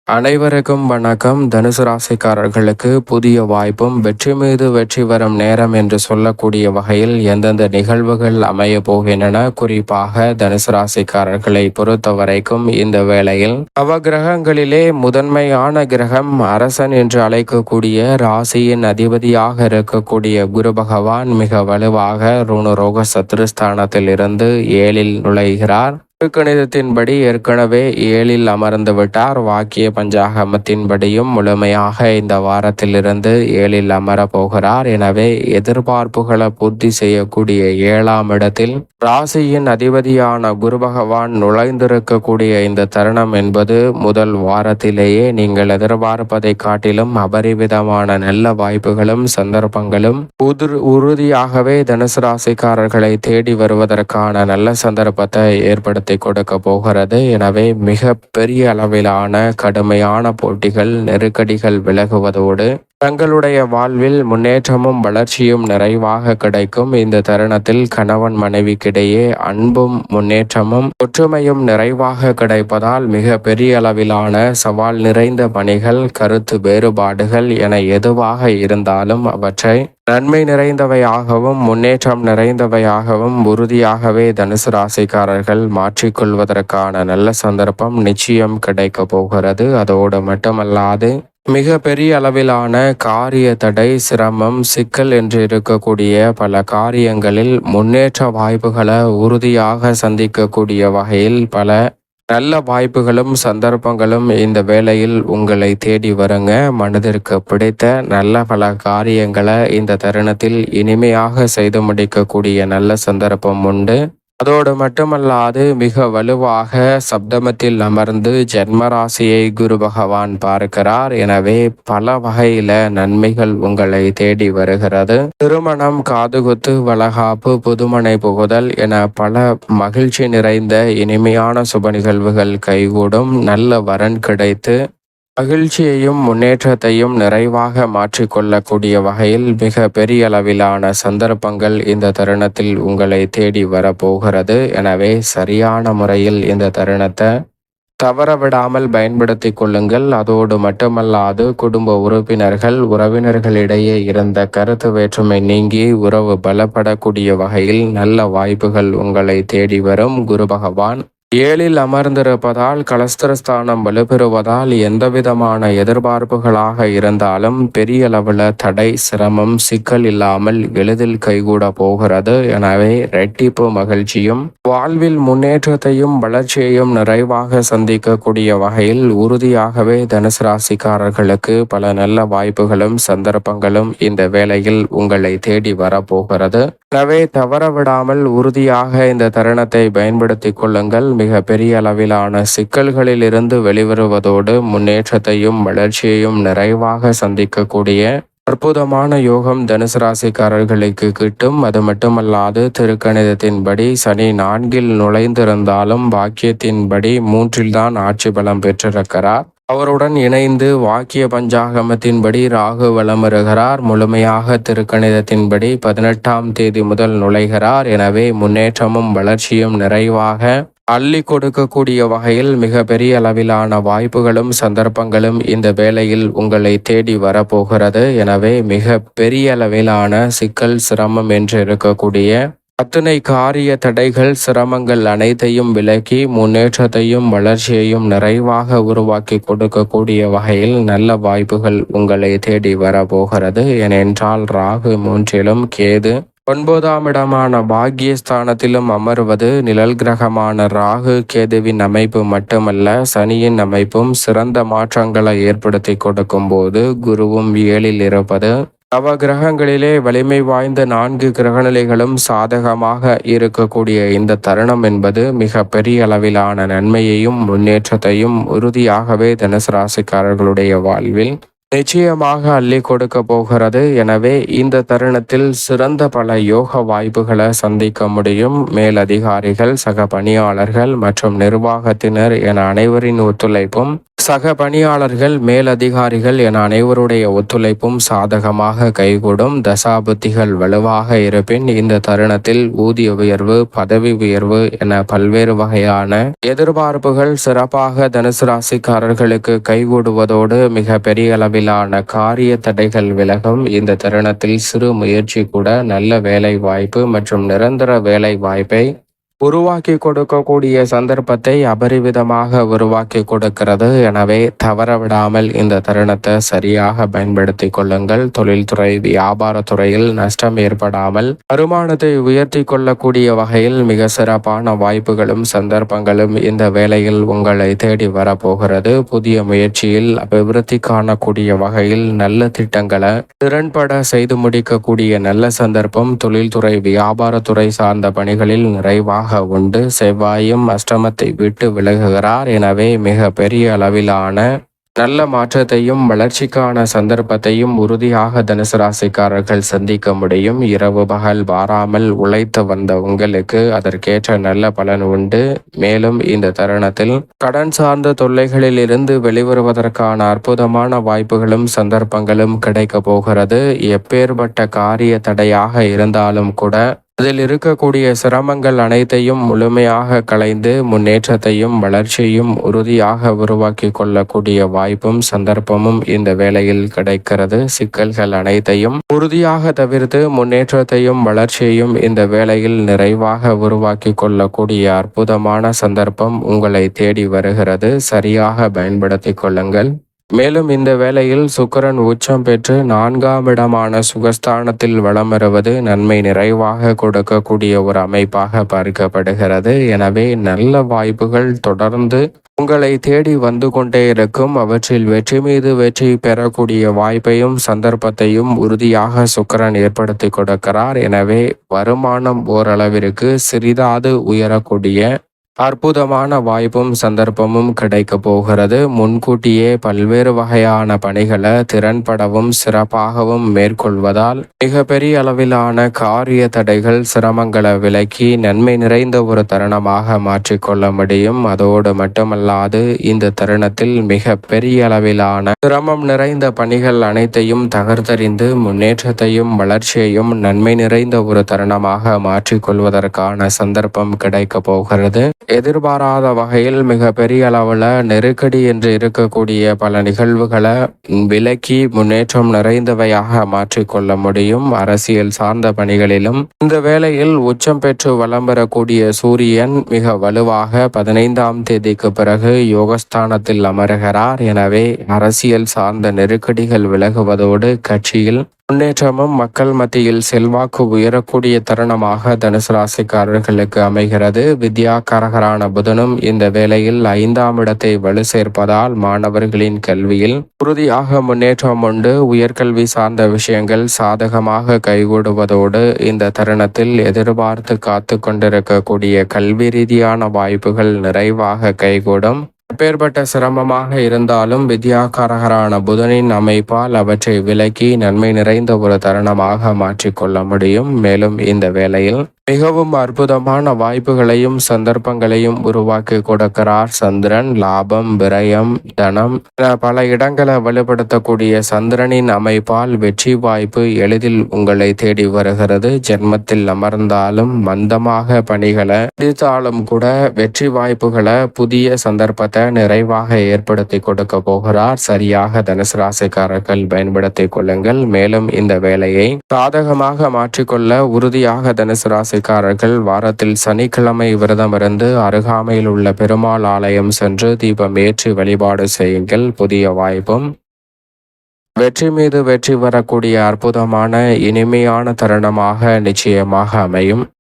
அனைவருக்கும் வணக்கம். தனுசு ராசிக்காரர்களுக்கு புதிய வாய்ப்பும் வெற்றி மீது வெற்றி வரும் நேரம் என்று சொல்லக்கூடிய வகையில் எந்தெந்த நிகழ்வுகள் அமைய போகின்றன, குறிப்பாக தனுசு ராசிக்காரர்களை பொறுத்த வரைக்கும் இந்த வேளையில் நவகிரகங்களிலே முதன்மையான கிரகம் அரசன் என்று அழைக்கக்கூடிய ராசியின் அதிபதியாக இருக்கக்கூடிய குரு பகவான் மிக வலுவாக ருணரோக சத்துருஸ்தானத்தில் இருந்து 7ல் நுழைகிறார். கணிதத்தின்படி ஏற்கனவே 7ல் அமர்ந்து விட்டார். வாக்கிய பஞ்சாகமத்தின்படியும் முழுமையாக இந்த வாரத்திலிருந்து 7ல் அமர போகிறார். எனவே எதிர்பார்ப்புகளை பூர்த்தி செய்யக்கூடிய 7ஆம் இடத்தில் ராசியின் அதிபதியான குரு பகவான் நுழைந்திருக்கக்கூடிய இந்த தருணம் என்பது முதல் வாரத்திலேயே நீங்கள் எதிர்பார்ப்பதை காட்டிலும் அபரிவிதமான நல்ல வாய்ப்புகளும் சந்தர்ப்பங்களும் உறுதியாகவே தனுசு ராசிக்காரர்களை தேடி வருவதற்கான நல்ல சந்தர்ப்பத்தை ஏற்படுத்தி கொடுக்க போகிறது. எனவே மிக பெரிய அளவிலான கடுமையான போட்டிகள் நெருக்கடிகள் விலகுவதோடு தங்களுடைய வாழ்வில் முன்னேற்றமும் வளர்ச்சியும் நிறைவாக கிடைக்கும். இந்த தருணத்தில் கணவன் மனைவிக்கிடையே அன்பும் முன்னேற்றமும் ஒற்றுமையும் நிறைவாக கிடைப்பதால் மிக பெரிய அளவிலான சவால் நிறைந்த பணிகள், கருத்து வேறுபாடுகள் என எதுவாக இருந்தாலும் அவற்றை நன்மை நிறைந்தவையாகவும் முன்னேற்றம் நிறைந்தவையாகவும் உறுதியாகவே தனுசு ராசிக்காரர்கள் மாற்றிக்கொள்வதற்கான நல்ல சந்தர்ப்பம் நிச்சயம் கிடைக்க போகிறது. அதோடு மட்டுமல்லாது மிக பெரிய அளவிலான காரிய தடை, சிரமம், சிக்கல் என்று இருக்கக்கூடிய பல காரியங்களில் முன்னேற்ற வாய்ப்புகளை உறுதியாக சந்திக்கக்கூடிய வகையில் பல நல்ல வாய்ப்புகளும் சந்தர்ப்பங்களும் இந்த வேளையில் உங்களை தேடி வருங்க. மனதிற்கு பிடித்த நல்ல பல காரியங்களை இந்த தருணத்தில் இனிமையாக செய்து முடிக்கக்கூடிய நல்ல சந்தர்ப்பம் உண்டு. அதோடு மட்டுமல்லாது மிக வலுவாக சப்தமத்தில் அமர்ந்து ஜென்மராசியை குரு பகவான் பார்க்கிறார். எனவே பல வகையில நன்மைகள் உங்களை தேடி வருகிறது. திருமணம், காதுகுத்து, வளகாப்பு, புதுமனை புகுதல் என பல மகிழ்ச்சி நிறைந்த இனிமையான சுப நிகழ்வுகள் கைகூடும். நல்ல வரன் கிடைத்து மகிழ்ச்சியையும் முன்னேற்றத்தையும் நிறைவாக மாற்றிக்கொள்ளக்கூடிய வகையில் மிக பெரிய அளவிலான சந்தர்ப்பங்கள் இந்த தருணத்தில் உங்களை தேடி வரப்போகிறது. எனவே சரியான முறையில் இந்த தருணத்தை தவறவிடாமல் பயன்படுத்தி கொள்ளுங்கள். அதோடு மட்டுமல்லாது குடும்ப உறுப்பினர்கள், உறவினர்களிடையே இருந்த கருத்து வேற்றுமை நீங்கி உறவு பலப்படக்கூடிய வகையில் நல்ல வாய்ப்புகள் உங்களை தேடி வரும். குரு பகவான் 7ல் அமர்ந்திருப்பதால் கலஸ்திரஸ்தானம் வலுப்பெறுவதால் எந்தவிதமான எதிர்பார்ப்புகளாக இருந்தாலும் பெரிய அளவில் தடை, சிரமம், சிக்கல் இல்லாமல் எளிதில் கைகூட போகிறது. எனவே இரட்டிப்பு மகிழ்ச்சியும் வாழ்வில் முன்னேற்றத்தையும் வளர்ச்சியையும் நிறைவாக சந்திக்கக்கூடிய வகையில் உறுதியாகவே தனுசு ராசிக்காரர்களுக்கு பல நல்ல வாய்ப்புகளும் சந்தர்ப்பங்களும் இந்த வேளையில் உங்களை தேடி வரப்போகிறது. எனவே தவறவிடாமல் உறுதியாக இந்த தருணத்தை பயன்படுத்தி கொள்ளுங்கள். மிக பெரிய அளவிலான சிக்கல்களில் இருந்து வெளிவருவதோடு முன்னேற்றத்தையும் வளர்ச்சியையும் நிறைவாக சந்திக்கக்கூடிய அற்புதமான யோகம் தனுசு ராசிக்காரர்களுக்கு கிட்டும். அது மட்டுமல்லாது திருக்கணிதத்தின்படி சனி 4ல் நுழைந்திருந்தாலும் பாக்கியத்தின்படி 3ல் தான் ஆட்சி பலம் பெற்றிருக்கிறார். அவருடன் இணைந்து வாக்கிய பஞ்சாகமத்தின்படி ராகு வலமருகிறார். முழுமையாக திருக்கணிதத்தின்படி 18ஆம் தேதி முதல் நுழைகிறார். எனவே முன்னேற்றமும் வளர்ச்சியும் நிறைவாக அள்ளி கொடுக்கக்கூடிய வகையில் மிக பெரிய அளவிலான வாய்ப்புகளும் சந்தர்ப்பங்களும் இந்த வேளையில் உங்களை தேடி வரப்போகிறது. எனவே மிக பெரிய அளவிலான சிக்கல், சிரமம் என்று இருக்கக்கூடிய அத்தனை காரிய தடைகள், சிரமங்கள் அனைத்தையும் விலக்கி முன்னேற்றத்தையும் வளர்ச்சியையும் நிறைவாக உருவாக்கி கொடுக்கக்கூடிய வகையில் நல்ல வாய்ப்புகள் உங்களை தேடி வரப்போகிறது. ஏனென்றால் ராகு 3லும், கேது 9ஆம் இடமான பாக்கியஸ்தானத்திலும் அமர்வது நிழல் கிரகமான ராகு கேதுவின் அமைப்பு மட்டுமல்ல, சனியின் அமைப்பும் சிறந்த மாற்றங்களை ஏற்படுத்தி கொடுக்கும் போது குருவும் 7ல் இருப்பது நவ கிரகங்களிலே வலிமை வாய்ந்த 4 கிரகநிலைகளும் சாதகமாக இருக்கக்கூடிய இந்த தருணம் என்பது மிக பெரிய அளவிலான நன்மையையும் முன்னேற்றத்தையும் உறுதியாகவே தனுசு ராசிக்காரர்களுடைய வாழ்வில் நிச்சயமாக அள்ளி கொடுக்க போகிறது. எனவே இந்த தருணத்தில் சிறந்த பல யோக வாய்ப்புகளை சந்திக்க முடியும். மேலதிகாரிகள், சக பணியாளர்கள் மற்றும் நிர்வாகத்தினர் என அனைவரின் ஒத்துழைப்பும், சக பணியாளர்கள், மேலதிகாரிகள் என அனைவருடைய ஒத்துழைப்பும் சாதகமாக கைகூடும். தசாபுத்திகள் வலுவாக இருப்பின் இந்த தருணத்தில் ஊதிய உயர்வு, பதவி உயர்வு என பல்வேறு வகையான எதிர்பார்ப்புகள் சிறப்பாக தனுசு ராசிக்காரர்களுக்கு கைகூடுவதோடு மிக பெரிய அளவிலான காரிய தடைகள் விலகும். இந்த தருணத்தில் சிறு முயற்சி கூட நல்ல வேலை வாய்ப்பு மற்றும் நிரந்தர வேலை வாய்ப்பை உருவாக்கி கொடுக்கக்கூடிய சந்தர்ப்பத்தை அபரிவிதமாக உருவாக்கி கொடுக்கிறது. எனவே தவறவிடாமல் இந்த தருணத்தை சரியாக பயன்படுத்தி கொள்ளுங்கள். தொழில்துறை, வியாபாரத்துறையில் நஷ்டம் ஏற்படாமல் வருமானத்தை உயர்த்தி கொள்ளக்கூடிய வகையில் மிக சிறப்பான வாய்ப்புகளும் சந்தர்ப்பங்களும் இந்த வேளையில் உங்களை தேடி வரப்போகிறது. புதிய முயற்சியில் அபிவிருத்தி காணக்கூடிய வகையில் நல்ல திட்டங்களை திறன்பட செய்து முடிக்கக்கூடிய நல்ல சந்தர்ப்பம் தொழில்துறை, வியாபாரத்துறை சார்ந்த பணிகளில் நிறைவாக உண்டு. செவ்வாயும் அஷ்டமத்தை விட்டு விலகுகிறார். எனவே மிக பெரிய அளவிலான நல்ல மாற்றத்தையும் வளர்ச்சிக்கான சந்தர்ப்பத்தையும் உறுதியாக தனுசு ராசிக்காரர்கள் சந்திக்க முடியும். இரவு பகல் பாராமல் உழைத்து வந்த உங்களுக்கு அதற்கேற்ற நல்ல பலன் உண்டு. மேலும் இந்த தருணத்தில் கடன் சார்ந்த தொல்லைகளில் இருந்து வெளிவருவதற்கான அற்புதமான வாய்ப்புகளும் சந்தர்ப்பங்களும் கிடைக்க போகிறது. எப்பேற்பட்ட காரிய தடையாக இருந்தாலும் கூட அதில் இருக்கக்கூடிய சிரமங்கள் அனைத்தையும் முழுமையாக களைந்து முன்னேற்றத்தையும் வளர்ச்சியும் உறுதியாக உருவாக்கி கொள்ளக்கூடிய வாய்ப்பும் சந்தர்ப்பமும் இந்த வேளையில் கிடைக்கிறது. சிக்கல்கள் அனைத்தையும் உறுதியாக தவிர்த்து முன்னேற்றத்தையும் வளர்ச்சியையும் இந்த வேளையில் நிறைவாக உருவாக்கி கொள்ளக்கூடிய அற்புதமான சந்தர்ப்பம் உங்களை தேடி வருகிறது. சரியாக பயன்படுத்திக் கொள்ளுங்கள். மேலும் இந்த வேளையில் சுக்கிரன் உச்சம் பெற்று 4ஆம் இடமான சுகஸ்தானத்தில் வலம் வருவது நன்மை நிறைவாக கொடுக்கக்கூடிய ஒரு அமைப்பாக பார்க்கப்படுகிறது. எனவே நல்ல வாய்ப்புகள் தொடர்ந்து உங்களை தேடி வந்து கொண்டே இருக்கும். அவற்றில் வெற்றி மீது வெற்றி பெறக்கூடிய வாய்ப்பையும் சந்தர்ப்பத்தையும் உறுதியாக சுக்கிரன் ஏற்படுத்தி கொடுக்கிறார். எனவே வருமானம் ஓரளவிற்கு சிறிதாது உயரக்கூடிய அற்புதமான வாய்ப்பும் சந்தர்ப்பமும் கிடைக்க போகிறது. முன்கூட்டியே பல்வேறு வகையான பணிகளை திறன்படவும் சிறப்பாகவும் மேற்கொள்வதால் மிகப்பெரிய அளவிலான காரிய தடைகள், சிரமங்களை விலக்கி நன்மை நிறைந்த ஒரு தருணமாக மாற்றிக்கொள்ள முடியும். அதோடு மட்டுமல்லாது இந்த தருணத்தில் மிக பெரிய அளவிலான சிரமம் நிறைந்த பணிகள் அனைத்தையும் தகர்த்தறிந்து முன்னேற்றத்தையும் வளர்ச்சியையும் நன்மை நிறைந்த ஒரு தருணமாக மாற்றிக்கொள்வதற்கான சந்தர்ப்பம் கிடைக்க போகிறது. எதிர்பாராத வகையில் மிக பெரிய அளவில் நெருக்கடி என்று இருக்கக்கூடிய பல நிகழ்வுகளை விலக்கி முன்னேற்றம் நிறைந்தவையாக மாற்றிக்கொள்ள முடியும். அரசியல் சார்ந்த பணிகளிலும் இந்த வேளையில் உச்சம் பெற்று வலம் பெறக்கூடிய சூரியன் மிக வலுவாக 15ஆம் தேதிக்கு பிறகு யோகஸ்தானத்தில் அமர்கிறார். எனவே அரசியல் சார்ந்த நெருக்கடிகள் விலகுவதோடு கட்சியில் முன்னேற்றமும் மக்கள் மத்தியில் செல்வாக்கு உயரக்கூடிய தருணமாக தனுசு ராசிக்காரர்களுக்கு அமைகிறது. வித்யாகாரகரான புதனும் இந்த வேளையில் 5ஆம் இடத்தை வலு சேர்ப்பதால் மாணவர்களின் கல்வியில் உறுதியாக முன்னேற்றம் உண்டு. உயர்கல்வி சார்ந்த விஷயங்கள் சாதகமாக கைகூடுவதோடு இந்த தருணத்தில் எதிர்பார்த்து காத்து கொண்டிருக்கக்கூடிய கல்வி ரீதியான வாய்ப்புகள் நிறைவாக கைகூடும். அப்பேற்பட்ட சிரமமாக இருந்தாலும் வித்யாகாரகரான புதனின் அமைப்பால் அவற்றை விலக்கி நன்மை நிறைந்த ஒரு தருணமாக மாற்றிக்கொள்ள முடியும். மேலும் இந்த வேளையில் மிகவும் அற்புதமான வாய்ப்புகளையும் சந்தர்ப்பங்களையும் உருவாக்கி கொடுக்கிறார் சந்திரன். லாபம், விரயம், தனம் பல இடங்களை வலுப்படுத்தக்கூடிய சந்திரனின் அமைப்பால் வெற்றி வாய்ப்பு எளிதில் உங்களை தேடி வருகிறது. ஜென்மத்தில் அமர்ந்தாலும் மந்தமாக பணிகளை பிடித்தாலும் கூட வெற்றி வாய்ப்புகளை, புதிய சந்தர்ப்பத்தை நிறைவாக ஏற்படுத்தி கொடுக்க போகிறார். சரியாக தனுசு ராசிக்காரர்கள் பயன்படுத்திக் கொள்ளுங்கள். மேலும் இந்த வேலையை சாதகமாக மாற்றிக்கொள்ள உறுதியாக தனுசு ராசிக்காரர்கள் வாரத்தில் சனிக்கிழமை விரதமிருந்து அருகாமையில் உள்ள பெருமாள் ஆலயம் சென்று தீபம் ஏற்றி வழிபாடு செய்யுங்கள். புதிய வாய்ப்பும் வெற்றி மீது வெற்றி வரக்கூடிய அற்புதமான இனிமையான தருணமாக நிச்சயமாக அமையும்.